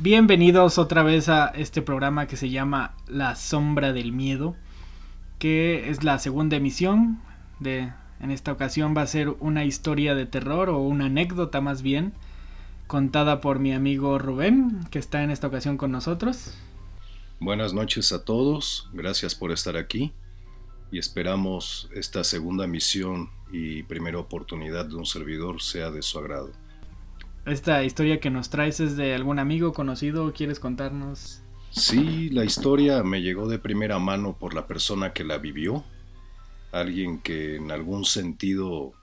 Bienvenidos otra vez a este programa que se llama La Sombra del Miedo, que es la segunda emisión de... En esta ocasión va a ser una historia de terror o una anécdota más bien, contada por mi amigo Rubén, que está en esta ocasión con nosotros. Buenas noches a todos, gracias por estar aquí y esperamos esta segunda misión y primera oportunidad de un servidor sea de su agrado. Esta historia que nos traes es de algún amigo conocido, ¿quieres contarnos? Sí, la historia me llegó de primera mano por la persona que la vivió, alguien que en algún sentido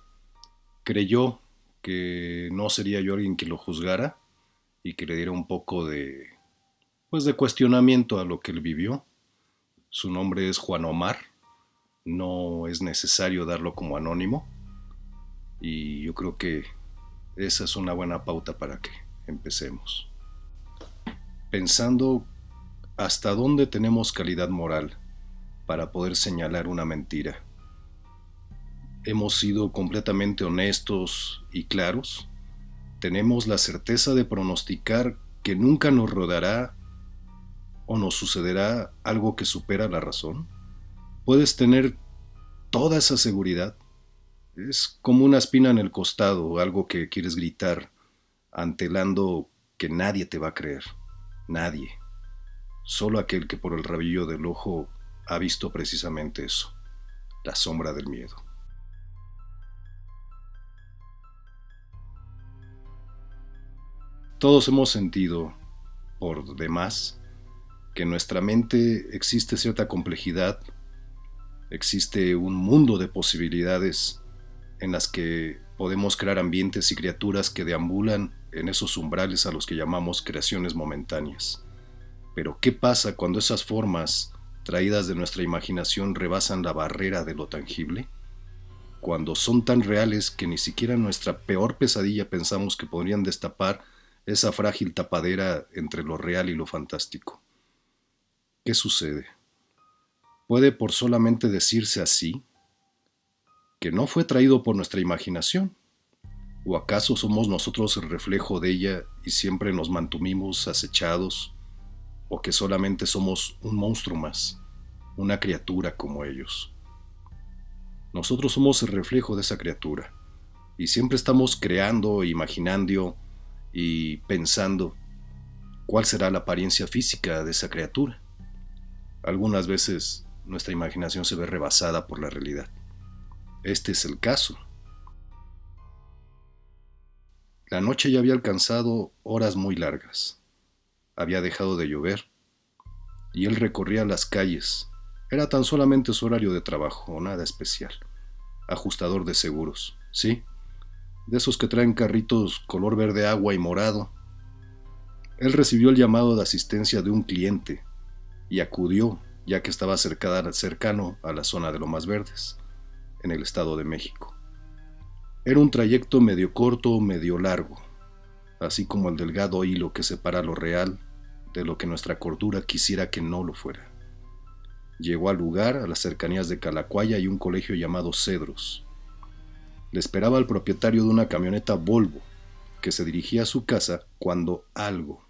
creyó que no sería yo alguien que lo juzgara y que le diera un poco de cuestionamiento a lo que él vivió. Su nombre es Juan Omar. No es necesario darlo como anónimo y yo creo que esa es una buena pauta para que empecemos. Pensando hasta dónde tenemos calidad moral para poder señalar una mentira. ¿Hemos sido completamente honestos y claros? ¿Tenemos la certeza de pronosticar que nunca nos rodeará o nos sucederá algo que supera la razón? ¿Puedes tener toda esa seguridad? Es como una espina en el costado, algo que quieres gritar, antelando que nadie te va a creer. Nadie. Solo aquel que por el rabillo del ojo ha visto precisamente eso, la sombra del miedo. Todos hemos sentido, por demás, que en nuestra mente existe cierta complejidad, existe un mundo de posibilidades en las que podemos crear ambientes y criaturas que deambulan en esos umbrales a los que llamamos creaciones momentáneas. Pero ¿qué pasa cuando esas formas traídas de nuestra imaginación rebasan la barrera de lo tangible? Cuando son tan reales que ni siquiera nuestra peor pesadilla pensamos que podrían destapar esa frágil tapadera entre lo real y lo fantástico. ¿Qué sucede? ¿Puede por solamente decirse así que no fue traído por nuestra imaginación? ¿O acaso somos nosotros el reflejo de ella y siempre nos mantuvimos acechados? ¿O que solamente somos un monstruo más, una criatura como ellos? Nosotros somos el reflejo de esa criatura y siempre estamos creando, imaginando y pensando cuál será la apariencia física de esa criatura. Algunas veces nuestra imaginación se ve rebasada por la realidad. Este es el caso. La noche ya había alcanzado horas muy largas. Había dejado de llover y él recorría las calles. Era tan solamente su horario de trabajo, nada especial. Ajustador de seguros, ¿sí? De esos que traen carritos color verde agua y morado. Él recibió el llamado de asistencia de un cliente y acudió, ya que estaba cercano a la zona de Lomas Verdes, en el Estado de México. Era un trayecto medio corto, medio largo, así como el delgado hilo que separa lo real de lo que nuestra cordura quisiera que no lo fuera. Llegó al lugar, a las cercanías de Calacuaya y un colegio llamado Cedros. Le esperaba el propietario de una camioneta Volvo, que se dirigía a su casa cuando algo,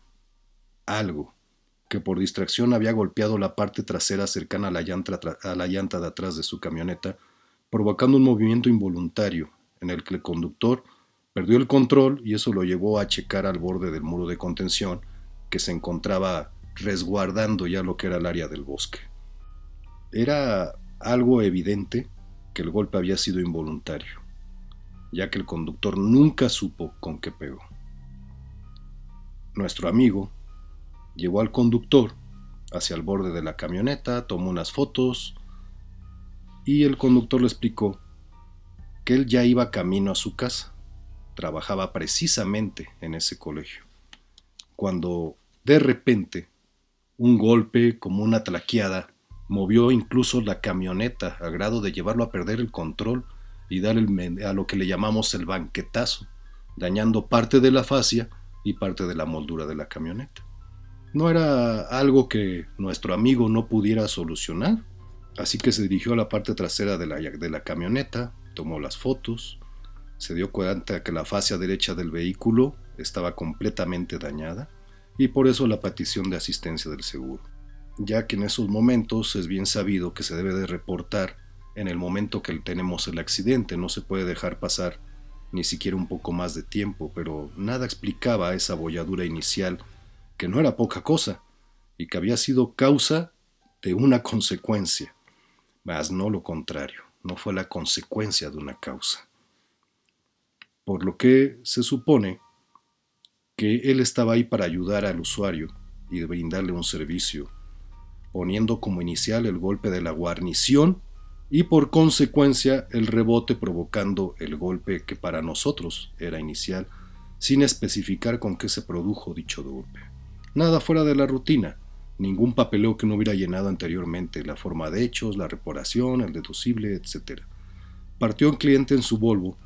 que por distracción había golpeado la parte trasera cercana a la llanta de atrás de su camioneta, provocando un movimiento involuntario en el que el conductor perdió el control y eso lo llevó a checar al borde del muro de contención que se encontraba resguardando ya lo que era el área del bosque. Era algo evidente que el golpe había sido involuntario, ya que el conductor nunca supo con qué pegó. Nuestro amigo llevó al conductor hacia el borde de la camioneta, tomó unas fotos y el conductor le explicó que él ya iba camino a su casa. Trabajaba precisamente en ese colegio. Cuando de repente un golpe como una tlaqueada movió incluso la camioneta a grado de llevarlo a perder el control y dar a lo que le llamamos el banquetazo, dañando parte de la fascia y parte de la moldura de la camioneta. No era algo que nuestro amigo no pudiera solucionar, así que se dirigió a la parte trasera de la camioneta, tomó las fotos, se dio cuenta que la fascia derecha del vehículo estaba completamente dañada y por eso la petición de asistencia del seguro, ya que en esos momentos es bien sabido que se debe de reportar en el momento que tenemos el accidente, no se puede dejar pasar ni siquiera un poco más de tiempo, pero nada explicaba esa bolladura inicial, que no era poca cosa, y que había sido causa de una consecuencia, mas no lo contrario, no fue la consecuencia de una causa. Por lo que se supone que él estaba ahí para ayudar al usuario y brindarle un servicio, poniendo como inicial el golpe de la guarnición y por consecuencia el rebote provocando el golpe que para nosotros era inicial, sin especificar con qué se produjo dicho golpe. Nada fuera de la rutina, ningún papeleo que no hubiera llenado anteriormente, la forma de hechos, la reparación, el deducible, etc. Partió el cliente en su Volvo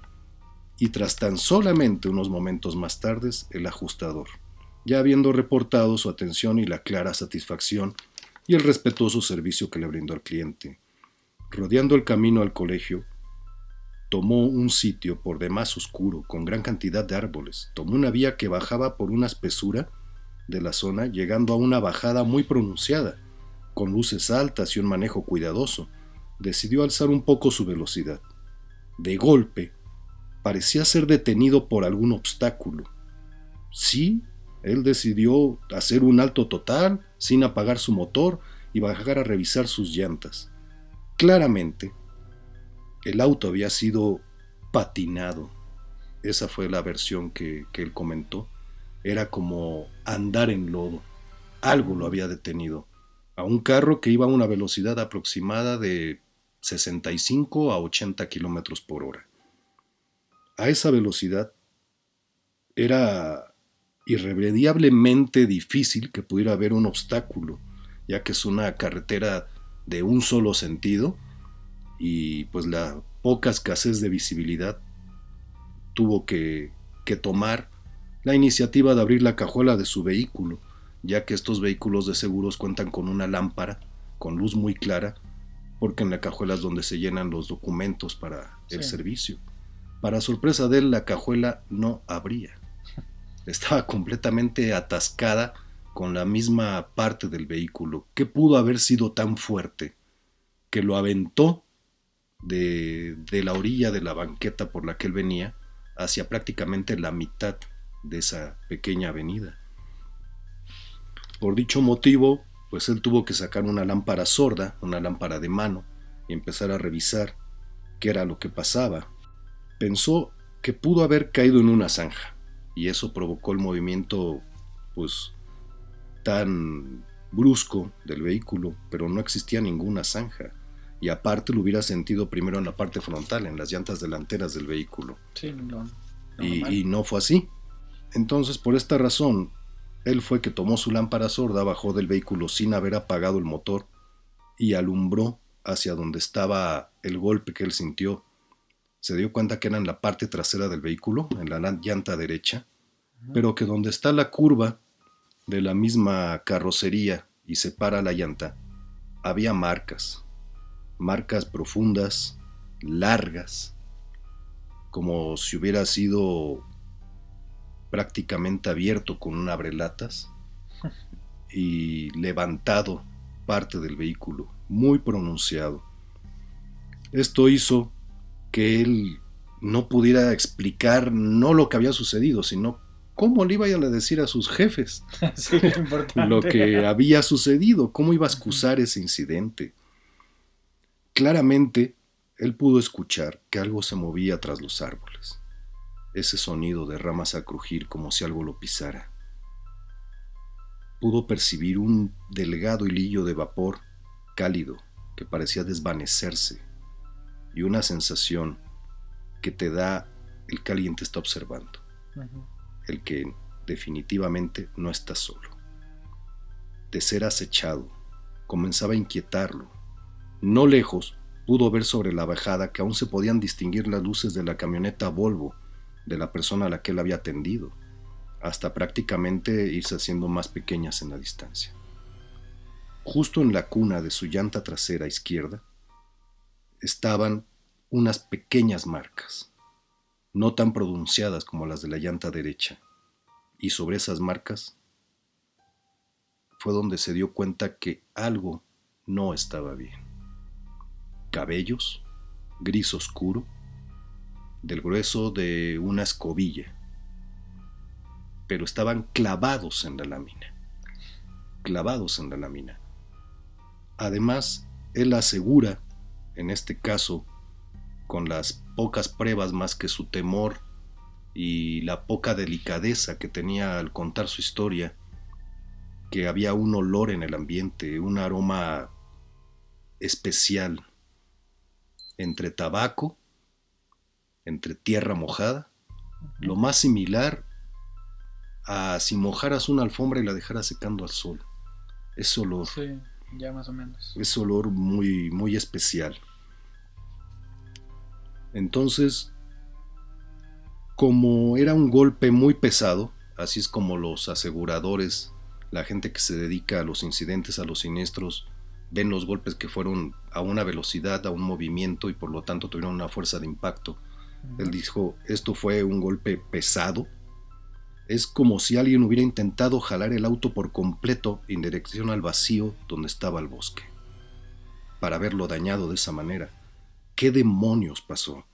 y tras tan solamente unos momentos más tarde el ajustador, ya habiendo reportado su atención y la clara satisfacción y el respetuoso servicio que le brindó al cliente. Rodeando el camino al colegio, tomó un sitio por demás oscuro, con gran cantidad de árboles. Tomó una vía que bajaba por una espesura de la zona, llegando a una bajada muy pronunciada, con luces altas y un manejo cuidadoso. Decidió alzar un poco su velocidad. De golpe, parecía ser detenido por algún obstáculo. Sí, él decidió hacer un alto total, sin apagar su motor, y bajar a revisar sus llantas. Claramente, el auto había sido patinado. Esa fue la versión que él comentó. Era como andar en lodo. Algo lo había detenido. A un carro que iba a una velocidad aproximada de 65 a 80 kilómetros por hora. A esa velocidad era irremediablemente difícil que pudiera haber un obstáculo, ya que es una carretera de un solo sentido y pues la poca escasez de visibilidad tuvo que tomar la iniciativa de abrir la cajuela de su vehículo, ya que estos vehículos de seguros cuentan con una lámpara con luz muy clara, porque en la cajuela es donde se llenan los documentos para el servicio. Para sorpresa de él, la cajuela no abría. Estaba completamente atascada con la misma parte del vehículo. ¿Qué pudo haber sido tan fuerte que lo aventó de la orilla de la banqueta por la que él venía hacia prácticamente la mitad de esa pequeña avenida? Por dicho motivo, pues él tuvo que sacar una lámpara sorda, una lámpara de mano, y empezar a revisar qué era lo que pasaba. Pensó que pudo haber caído en una zanja, y eso provocó el movimiento, pues, tan brusco del vehículo, pero no existía ninguna zanja. Y aparte lo hubiera sentido primero en la parte frontal, en las llantas delanteras del vehículo. Sí, y no fue así. Entonces, por esta razón, él fue que tomó su lámpara sorda, bajó del vehículo sin haber apagado el motor y alumbró hacia donde estaba el golpe que él sintió. Se dio cuenta que era en la parte trasera del vehículo, en la llanta derecha, pero que donde está la curva de la misma carrocería y separa la llanta, había marcas profundas, largas, como si hubiera sido prácticamente abierto con un abrelatas y levantado parte del vehículo, muy pronunciado. Esto hizo que él no pudiera explicar no lo que había sucedido, sino cómo le iba a decir a sus jefes sí, lo que había sucedido, cómo iba a excusar ese incidente. Claramente, él pudo escuchar que algo se movía tras los árboles. Ese sonido de ramas al crujir como si algo lo pisara. Pudo percibir un delgado hilillo de vapor cálido que parecía desvanecerse y una sensación que te da el que alguien te está observando, el que definitivamente no está solo. De ser acechado, comenzaba a inquietarlo. No lejos, pudo ver sobre la bajada que aún se podían distinguir las luces de la camioneta Volvo de la persona a la que él había atendido, hasta prácticamente irse haciendo más pequeñas en la distancia. Justo en la cuna de su llanta trasera izquierda estaban unas pequeñas marcas, no tan pronunciadas como las de la llanta derecha, y sobre esas marcas fue donde se dio cuenta que algo no estaba bien. Cabellos, gris oscuro, del grueso de una escobilla, pero estaban clavados en la lámina. Clavados en la lámina. Además, él asegura, en este caso, con las pocas pruebas más que su temor y la poca delicadeza que tenía al contar su historia, que había un olor en el ambiente, un aroma especial, entre tabaco, entre tierra mojada, lo más similar a si mojaras una alfombra y la dejaras secando al sol. Ese olor. Sí, ya más o menos. Ese olor muy, muy especial. Entonces, como era un golpe muy pesado, así es como los aseguradores, la gente que se dedica a los incidentes, a los siniestros, ven los golpes que fueron a una velocidad, a un movimiento y por lo tanto tuvieron una fuerza de impacto. Él dijo, esto fue un golpe pesado. Es como si alguien hubiera intentado jalar el auto por completo en dirección al vacío donde estaba el bosque, para verlo dañado de esa manera. ¿Qué demonios pasó?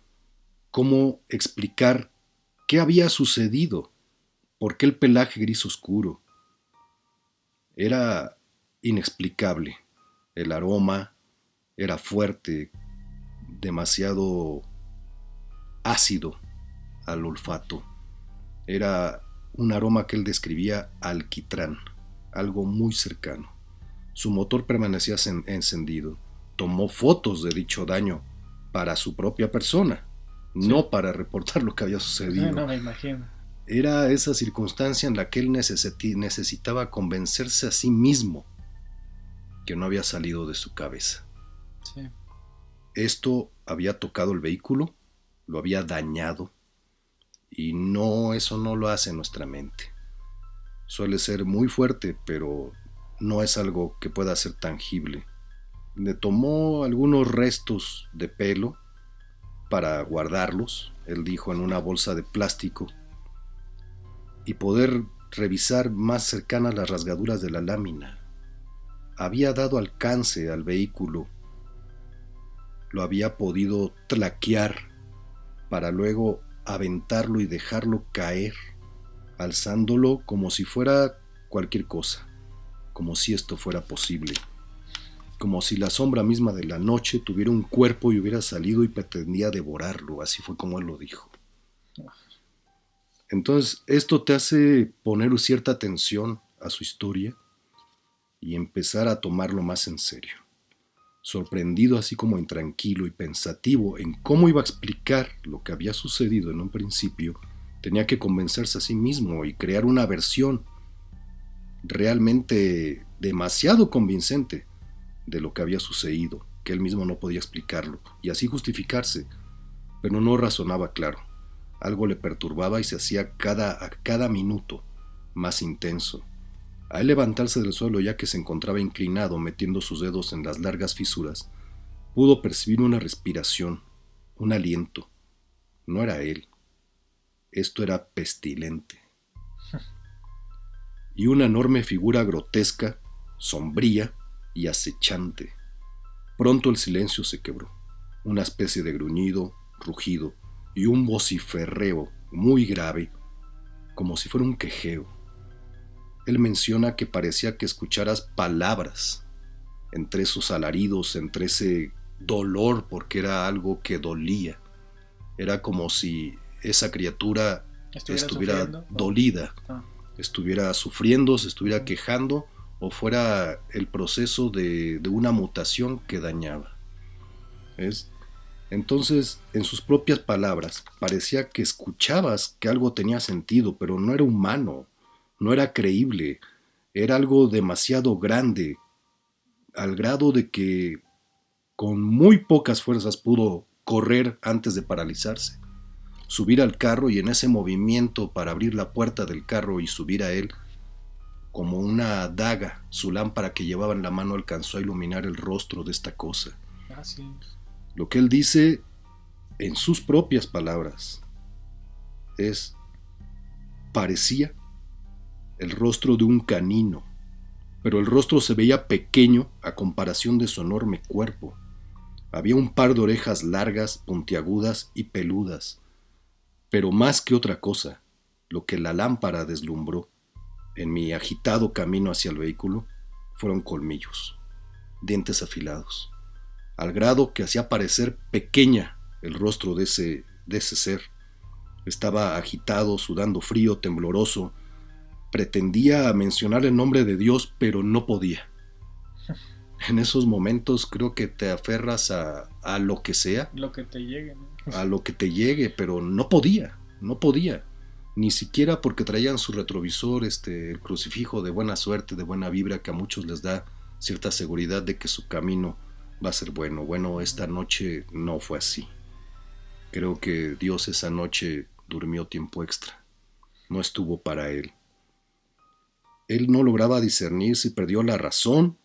¿Cómo explicar qué había sucedido? ¿Por qué el pelaje gris oscuro? Era inexplicable. El aroma era fuerte, demasiado ácido al olfato. Era un aroma que él describía alquitrán, algo muy cercano. Su motor permanecía encendido. Tomó fotos de dicho daño para su propia persona, sí, no para reportar lo que había sucedido. No me imagino. Era esa circunstancia en la que él necesitaba convencerse a sí mismo que no había salido de su cabeza. Sí. Esto había tocado el vehículo, lo había dañado, y no, eso no lo hace nuestra mente. Suele ser muy fuerte, pero no es algo que pueda ser tangible. Le tomó algunos restos de pelo para guardarlos, él dijo, en una bolsa de plástico, y poder revisar más cercanas las rasgaduras de la lámina. Había dado alcance al vehículo, lo había podido tlaquear para luego aventarlo y dejarlo caer, alzándolo como si fuera cualquier cosa, como si esto fuera posible, como si la sombra misma de la noche tuviera un cuerpo y hubiera salido y pretendía devorarlo. Así fue como él lo dijo. Entonces esto te hace poner cierta atención a su historia y empezar a tomarlo más en serio. Sorprendido, así como intranquilo y pensativo en cómo iba a explicar lo que había sucedido en un principio, tenía que convencerse a sí mismo y crear una versión realmente demasiado convincente de lo que había sucedido, que él mismo no podía explicarlo, y así justificarse, pero no razonaba claro. Algo le perturbaba y se hacía a cada minuto más intenso. Al levantarse del suelo, ya que se encontraba inclinado metiendo sus dedos en las largas fisuras, pudo percibir una respiración, un aliento. No era él. Esto era pestilente. Y una enorme figura grotesca, sombría y acechante. Pronto el silencio se quebró. Una especie de gruñido, rugido y un vociferreo muy grave, como si fuera un quejeo. Él menciona que parecía que escucharas palabras entre esos alaridos, entre ese dolor, porque era algo que dolía. Era como si esa criatura estuviera dolida, estuviera sufriendo, se estuviera quejando, o fuera el proceso de una mutación que dañaba. ¿Ves? Entonces, en sus propias palabras, parecía que escuchabas que algo tenía sentido, pero no era humano, no era creíble, era algo demasiado grande, al grado de que con muy pocas fuerzas pudo correr antes de paralizarse, subir al carro, y en ese movimiento para abrir la puerta del carro y subir a él, como una daga, su lámpara que llevaba en la mano alcanzó a iluminar el rostro de esta cosa. Sí. Lo que él dice en sus propias palabras parecía el rostro de un canino, pero el rostro se veía pequeño a comparación de su enorme cuerpo. Había un par de orejas largas, puntiagudas y peludas, pero más que otra cosa, lo que la lámpara deslumbró en mi agitado camino hacia el vehículo fueron colmillos, dientes afilados, al grado que hacía parecer pequeña el rostro de ese ser. Estaba agitado, sudando frío, tembloroso. Pretendía mencionar el nombre de Dios, pero no podía. En esos momentos creo que te aferras a lo que sea. Lo que te llegue, ¿no? A lo que te llegue, pero no podía. Ni siquiera porque traían su retrovisor, el crucifijo de buena suerte, de buena vibra, que a muchos les da cierta seguridad de que su camino va a ser bueno. Bueno, esta noche no fue así. Creo que Dios esa noche durmió tiempo extra. No estuvo para él. Él no lograba discernir si perdió la razón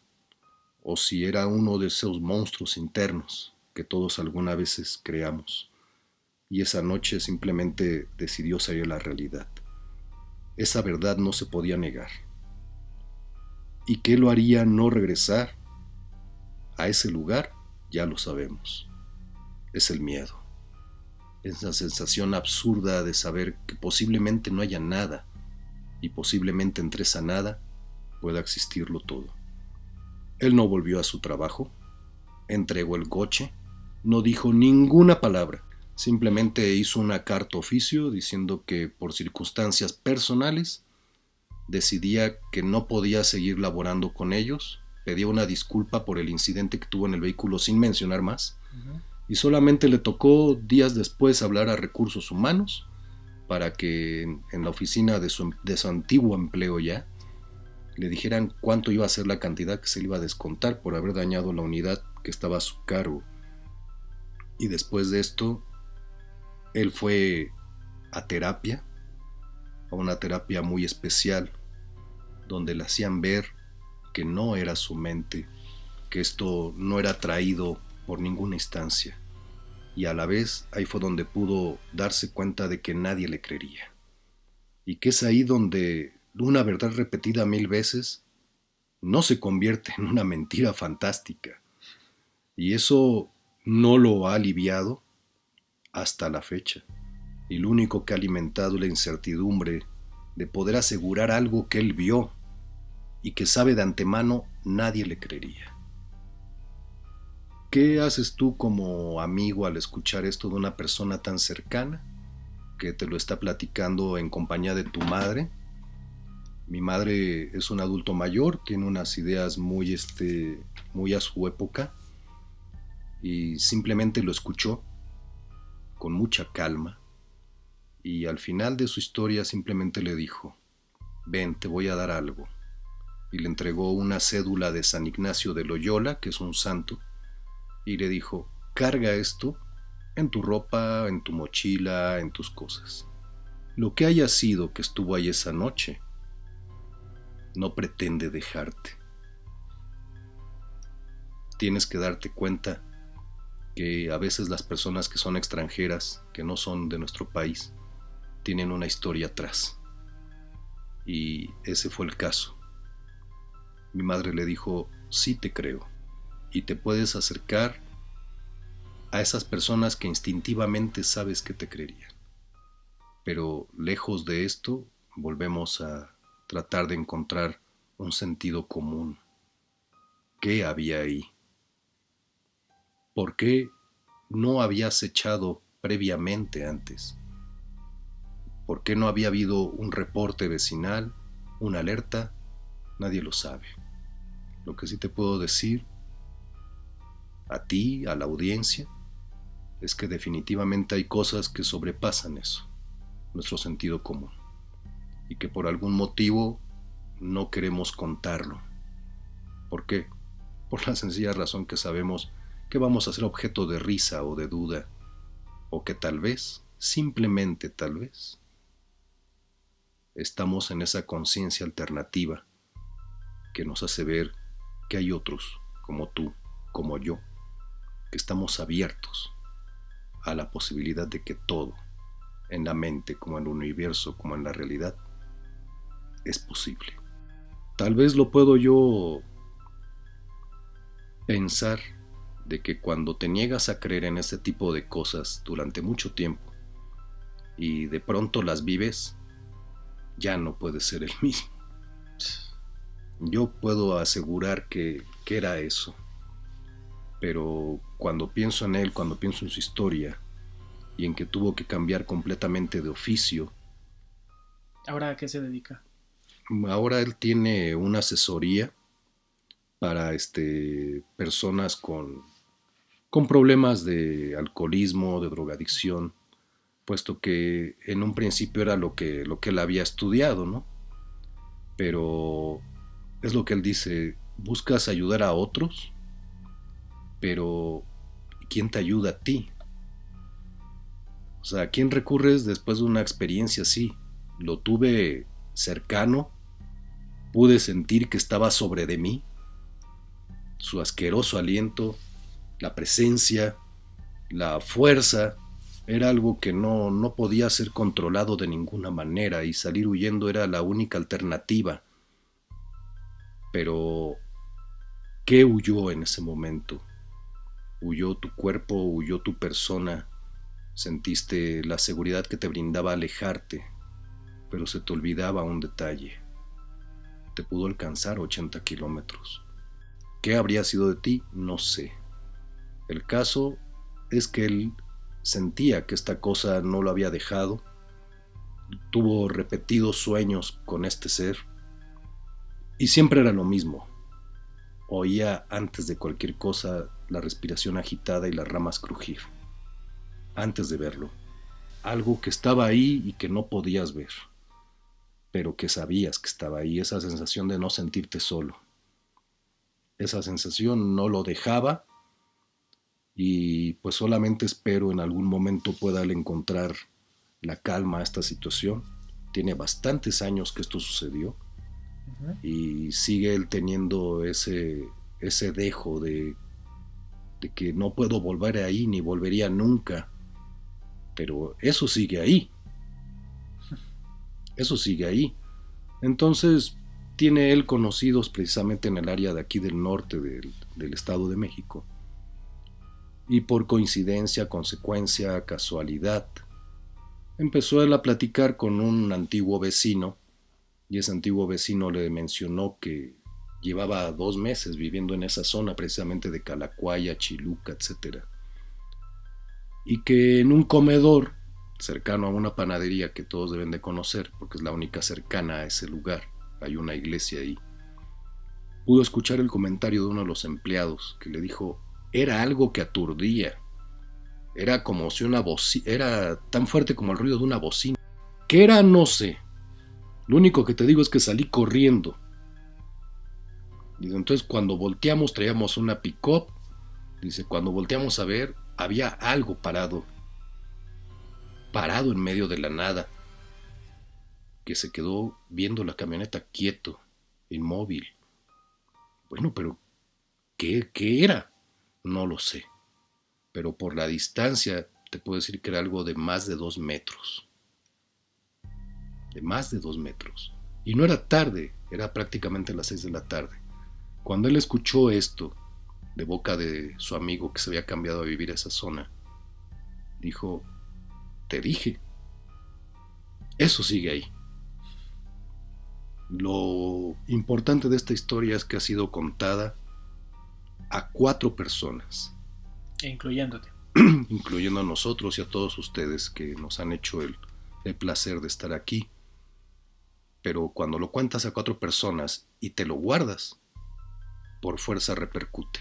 o si era uno de esos monstruos internos que todos alguna vez creamos. Y esa noche simplemente decidió salir a la realidad. Esa verdad no se podía negar. ¿Y qué lo haría no regresar a ese lugar? Ya lo sabemos. Es el miedo. Esa sensación absurda de saber que posiblemente no haya nada y posiblemente entre esa nada pueda existirlo todo. Él no volvió a su trabajo, entregó el coche, no dijo ninguna palabra, simplemente hizo una carta oficio diciendo que por circunstancias personales decidía que no podía seguir laborando con ellos, pedía una disculpa por el incidente que tuvo en el vehículo sin mencionar más, y solamente le tocó días después hablar a recursos humanos para que en la oficina de su antiguo empleo ya le dijeran cuánto iba a ser la cantidad que se le iba a descontar por haber dañado la unidad que estaba a su cargo. Y después de esto, él fue a terapia, a una terapia muy especial, donde le hacían ver que no era su mente, que esto no era traído por ninguna instancia. Y a la vez ahí fue donde pudo darse cuenta de que nadie le creería. Y que es ahí donde una verdad repetida 1000 veces no se convierte en una mentira fantástica. Y eso no lo ha aliviado hasta la fecha. Y lo único que ha alimentado la incertidumbre de poder asegurar algo que él vio y que sabe de antemano nadie le creería. ¿Qué haces tú como amigo al escuchar esto de una persona tan cercana que te lo está platicando en compañía de tu madre? Mi madre es un adulto mayor, tiene unas ideas muy a su época y simplemente lo escuchó con mucha calma y al final de su historia simplemente le dijo: ven, te voy a dar algo. Y le entregó una cédula de San Ignacio de Loyola, que es un santo, y le dijo: carga esto en tu ropa, en tu mochila, en tus cosas. Lo que haya sido que estuvo ahí esa noche, no pretende dejarte. Tienes que darte cuenta que a veces las personas que son extranjeras, que no son de nuestro país, tienen una historia atrás. Y ese fue el caso. Mi madre le dijo: sí te creo. Y te puedes acercar a esas personas que instintivamente sabes que te creerían. Pero lejos de esto, volvemos a tratar de encontrar un sentido común. ¿Qué había ahí? ¿Por qué no habías echado previamente antes? ¿Por qué no había habido un reporte vecinal, una alerta? Nadie lo sabe. Lo que sí te puedo decir a ti, a la audiencia, es que definitivamente hay cosas que sobrepasan eso, nuestro sentido común, y que por algún motivo no queremos contarlo. ¿Por qué? Por la sencilla razón que sabemos que vamos a ser objeto de risa o de duda, o que tal vez, simplemente tal vez, estamos en esa conciencia alternativa que nos hace ver que hay otros, como tú, como yo, que estamos abiertos a la posibilidad de que todo, en la mente, como en el universo, como en la realidad, es posible. Tal vez lo puedo yo pensar de que cuando te niegas a creer en este tipo de cosas durante mucho tiempo y de pronto las vives, ya no puedes ser el mismo. Yo puedo asegurar que era eso, pero cuando pienso en él, cuando pienso en su historia y en que tuvo que cambiar completamente de oficio, ¿Ahora a qué se dedica? ahora él tiene una asesoría para personas con problemas de alcoholismo, de drogadicción, puesto que en un principio era lo que él había estudiado, ¿no? Pero es lo que él dice, buscas ayudar a otros, pero ¿quién te ayuda a ti? O sea, ¿a quién recurres después de una experiencia así? Lo tuve cercano, pude sentir que estaba sobre de mí, su asqueroso aliento, la presencia, la fuerza, era algo que no podía ser controlado de ninguna manera y salir huyendo era la única alternativa. Pero, ¿qué huyó en ese momento? Huyó tu cuerpo, huyó tu persona, sentiste la seguridad que te brindaba alejarte, pero se te olvidaba un detalle. Te pudo alcanzar 80 kilómetros. ¿Qué habría sido de ti? No sé. El caso es que él sentía que esta cosa no lo había dejado, tuvo repetidos sueños con este ser y siempre era lo mismo. Oía antes de cualquier cosa la respiración agitada y las ramas crujir. Antes de verlo. Algo que estaba ahí y que no podías ver, pero que sabías que estaba ahí. Esa sensación de no sentirte solo. Esa sensación no lo dejaba y pues solamente espero en algún momento pueda él encontrar la calma a esta situación. Tiene bastantes años que esto sucedió y sigue él teniendo ese dejo de que no puedo volver ahí ni volvería nunca, pero eso sigue ahí, eso sigue ahí. Entonces tiene él conocidos precisamente en el área de aquí del norte del Estado de México y por coincidencia, consecuencia, casualidad, empezó él a platicar con un antiguo vecino y ese antiguo vecino le mencionó que llevaba 2 meses viviendo en esa zona precisamente de Calacuaya, Chiluca, etcétera, y que en un comedor cercano a una panadería que todos deben de conocer porque es la única cercana a ese lugar, hay una iglesia ahí, pudo escuchar el comentario de uno de los empleados que le dijo, era algo que aturdía, era como si una bocina, era tan fuerte como el ruido de una bocina. ¿Qué era? No sé. Lo único que te digo es que salí corriendo. Dice, entonces cuando volteamos traíamos una pick-up. Dice, cuando volteamos a ver, había algo parado en medio de la nada, que se quedó viendo la camioneta quieto, inmóvil. Bueno, pero ¿qué era? No lo sé. Pero por la distancia te puedo decir que era algo de más de 2 metros. De más de 2 metros. Y no era tarde, era prácticamente las 6 de la tarde. Cuando él escuchó esto, de boca de su amigo que se había cambiado a vivir a esa zona, dijo, te dije, eso sigue ahí. Lo importante de esta historia es que ha sido contada a 4 personas. E incluyéndote. Incluyendo a nosotros y a todos ustedes que nos han hecho el placer de estar aquí. Pero cuando lo cuentas a 4 personas y te lo guardas, por fuerza repercute.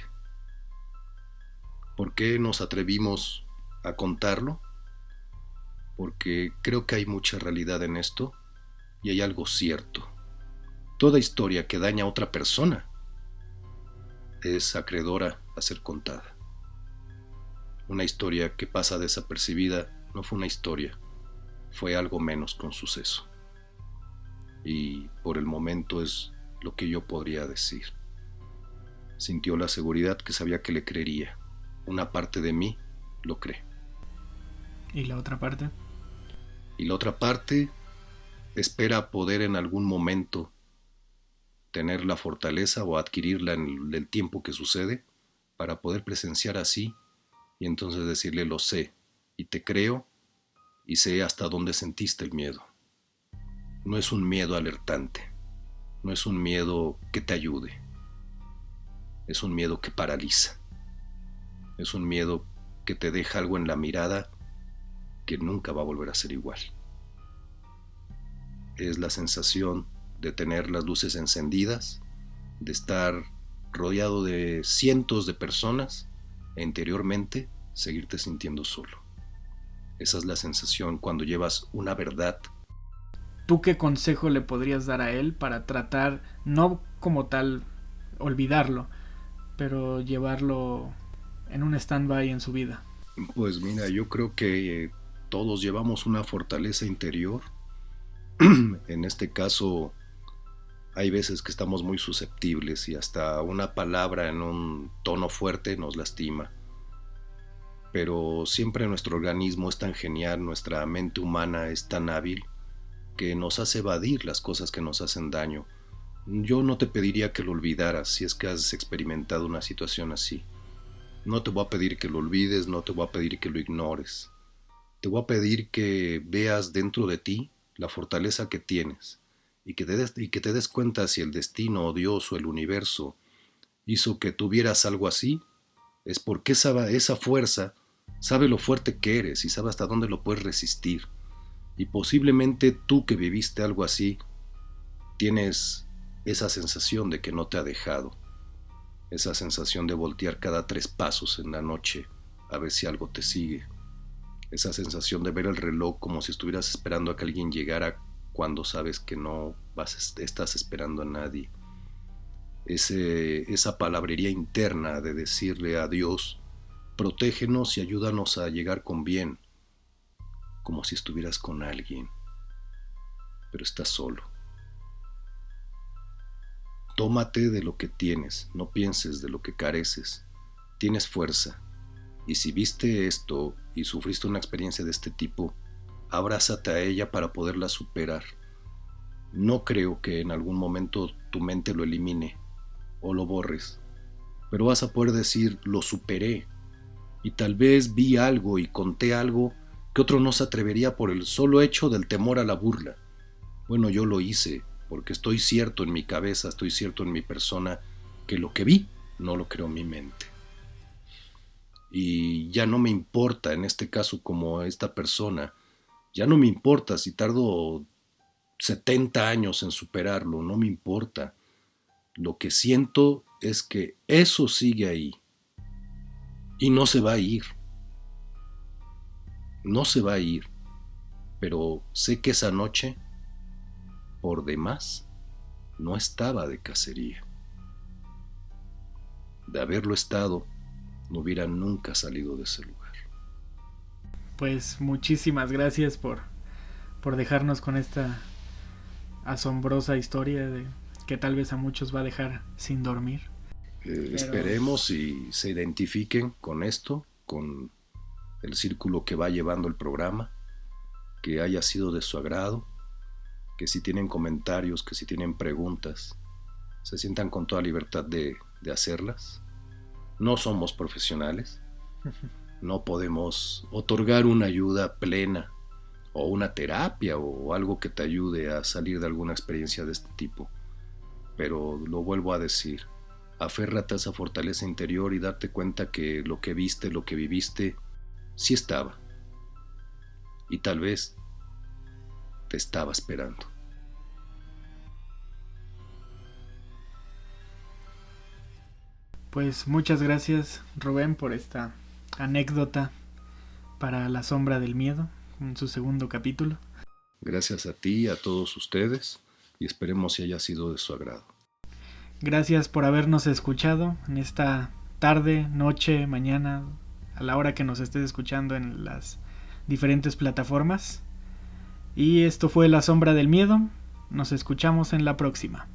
¿Por qué nos atrevimos a contarlo? Porque creo que hay mucha realidad en esto y hay algo cierto. Toda historia que daña a otra persona es acreedora a ser contada. Una historia que pasa desapercibida no fue una historia, fue algo menos que un suceso. Y por el momento es lo que yo podría decir. Sintió la seguridad que sabía que le creería. Una parte de mí lo cree. ¿Y la otra parte? Y la otra parte espera poder en algún momento tener la fortaleza o adquirirla en el tiempo que sucede para poder presenciar así y entonces decirle lo sé y te creo y sé hasta dónde sentiste el miedo. No es un miedo alertante, no es un miedo que te ayude, es un miedo que paraliza, es un miedo que te deja algo en la mirada que nunca va a volver a ser igual. Es la sensación de tener las luces encendidas, de estar rodeado de cientos de personas e interiormente seguirte sintiendo solo. Esa es la sensación cuando llevas una verdad. ¿Tú qué consejo le podrías dar a él para tratar, no como tal, olvidarlo, pero llevarlo en un stand-by en su vida? Pues mira, yo creo que todos llevamos una fortaleza interior. En este caso, hay veces que estamos muy susceptibles y hasta una palabra en un tono fuerte nos lastima. Pero siempre nuestro organismo es tan genial, nuestra mente humana es tan hábil que nos hace evadir las cosas que nos hacen daño. Yo no te pediría que lo olvidaras si es que has experimentado una situación así. No te voy a pedir que lo olvides, no te voy a pedir que lo ignores. Te voy a pedir que veas dentro de ti la fortaleza que tienes y que te des cuenta si el destino o Dios o el universo hizo que tuvieras algo así, es porque esa fuerza sabe lo fuerte que eres y sabe hasta dónde lo puedes resistir. Y posiblemente tú que viviste algo así, tienes esa sensación de que no te ha dejado, esa sensación de voltear cada 3 pasos en la noche a ver si algo te sigue, esa sensación de ver el reloj como si estuvieras esperando a que alguien llegara cuando sabes que no estás esperando a nadie. Esa palabrería interna de decirle a Dios, protégenos y ayúdanos a llegar con bien, como si estuvieras con alguien, pero estás solo. Tómate de lo que tienes, no pienses de lo que careces. Tienes fuerza, y si viste esto y sufriste una experiencia de este tipo, abrázate a ella para poderla superar. No creo que en algún momento tu mente lo elimine o lo borres, pero vas a poder decir, lo superé, y tal vez vi algo y conté algo que otro no se atrevería por el solo hecho del temor a la burla. Bueno, yo lo hice, porque estoy cierto en mi cabeza, estoy cierto en mi persona, que lo que vi no lo creó mi mente. Y ya no me importa, en este caso como esta persona, ya no me importa si tardo 70 años en superarlo, no me importa. Lo que siento es que eso sigue ahí y no se va a ir. No se va a ir, pero sé que esa noche, por demás, no estaba de cacería. De haberlo estado, no hubiera nunca salido de ese lugar. Pues muchísimas gracias por dejarnos con esta asombrosa historia que tal vez a muchos va a dejar sin dormir. Esperemos y se identifiquen con esto, con el círculo que va llevando el programa, que haya sido de su agrado, que si tienen comentarios, que si tienen preguntas, se sientan con toda libertad de hacerlas. No somos profesionales, no podemos otorgar una ayuda plena o una terapia o algo que te ayude a salir de alguna experiencia de este tipo, pero lo vuelvo a decir, aférrate a esa fortaleza interior y darte cuenta que lo que viste, lo que viviste, sí estaba, y tal vez te estaba esperando. Pues muchas gracias, Rubén, por esta anécdota para La Sombra del Miedo, en su segundo capítulo. Gracias a ti y a todos ustedes, y esperemos si haya sido de su agrado. Gracias por habernos escuchado en esta tarde, noche, mañana, a la hora que nos estés escuchando en las diferentes plataformas. Y esto fue La Sombra del Miedo. Nos escuchamos en la próxima.